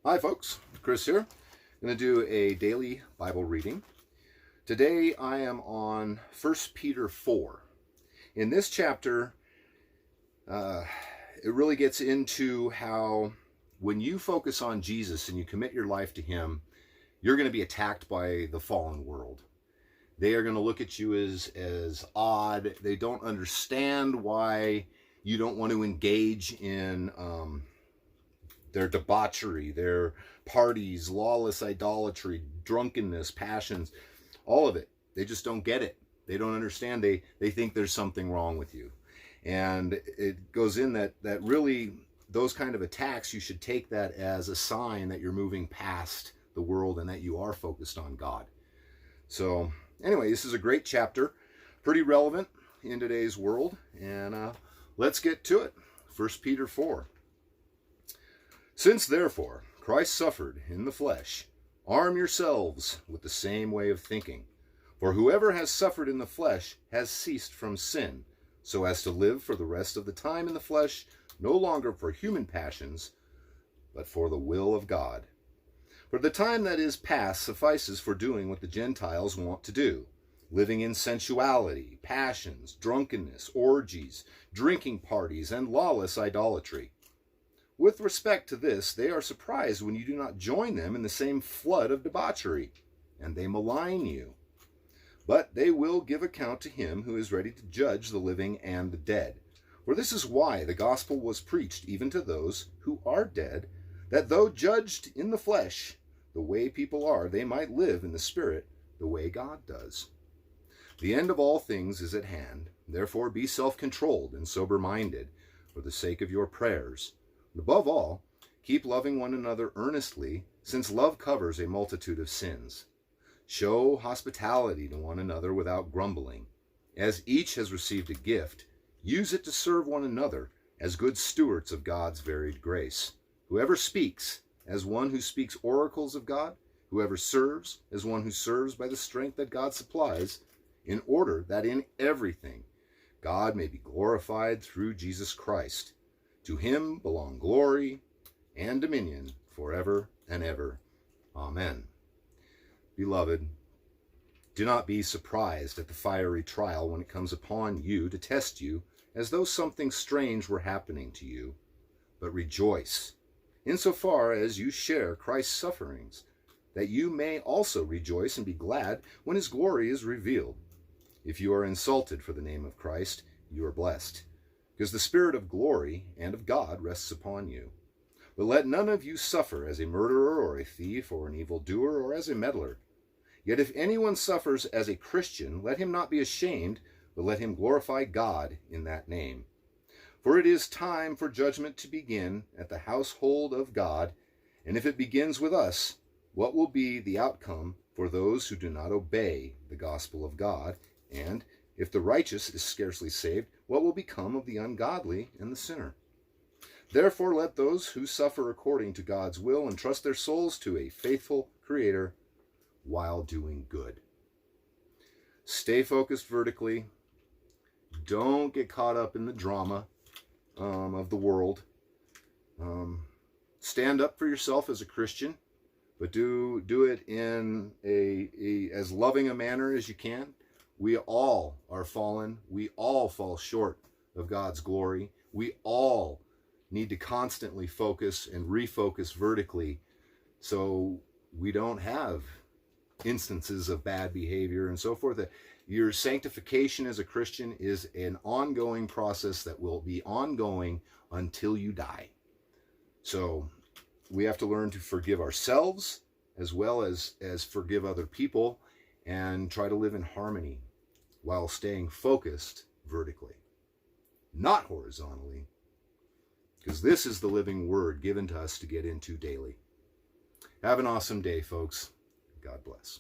Hi folks, Chris here. I'm going to do a daily Bible reading. Today I am on 1 Peter 4. In this chapter, it really gets into how when you focus on Jesus and you commit your life to Him, you're going to be attacked by the fallen world. They are going to look at you as odd. They don't understand why you don't want to engage in their debauchery, their parties, lawless idolatry, drunkenness, passions, all of it. They just don't get it. They don't understand. They think there's something wrong with you. And it goes in that really those kind of attacks, you should take that as a sign that you're moving past the world and that you are focused on God. So anyway, this is a great chapter, pretty relevant in today's world. And let's get to it. 1 Peter 4. Since therefore Christ suffered in the flesh, arm yourselves with the same way of thinking. For whoever has suffered in the flesh has ceased from sin, so as to live for the rest of the time in the flesh, no longer for human passions, but for the will of God. For the time that is past suffices for doing what the Gentiles want to do, living in sensuality, passions, drunkenness, orgies, drinking parties, and lawless idolatry. With respect to this, they are surprised when you do not join them in the same flood of debauchery, and they malign you. But they will give account to Him who is ready to judge the living and the dead. For this is why the gospel was preached even to those who are dead, that though judged in the flesh, the way people are, they might live in the spirit, the way God does. The end of all things is at hand. Therefore be self-controlled and sober-minded for the sake of your prayers. Above all, keep loving one another earnestly, since love covers a multitude of sins. Show hospitality to one another without grumbling. As each has received a gift, use it to serve one another as good stewards of God's varied grace. Whoever speaks, as one who speaks oracles of God, whoever serves, as one who serves by the strength that God supplies, in order that in everything God may be glorified through Jesus Christ. To Him belong glory and dominion forever and ever. Amen. Beloved, do not be surprised at the fiery trial when it comes upon you to test you, as though something strange were happening to you, but rejoice, insofar as you share Christ's sufferings, that you may also rejoice and be glad when His glory is revealed. If you are insulted for the name of Christ, you are blessed, because the Spirit of glory and of God rests upon you. But let none of you suffer as a murderer or a thief or an evildoer or as a meddler. Yet if anyone suffers as a Christian, let him not be ashamed, but let him glorify God in that name. For it is time for judgment to begin at the household of God, and if it begins with us, what will be the outcome for those who do not obey the gospel of God? And if the righteous is scarcely saved, what will become of the ungodly and the sinner? Therefore let those who suffer according to God's will entrust their souls to a faithful Creator while doing good. Stay focused vertically. Don't get caught up in the drama of the world. Stand up for yourself as a Christian, but do it in as loving a manner as you can. We all are fallen. We all fall short of God's glory. We all need to constantly focus and refocus vertically so we don't have instances of bad behavior and so forth. Your sanctification as a Christian is an ongoing process that will be ongoing until you die. So we have to learn to forgive ourselves as well as forgive other people and try to live in harmony while staying focused vertically, not horizontally, because this is the living word given to us to get into daily. Have an awesome day, folks. God bless.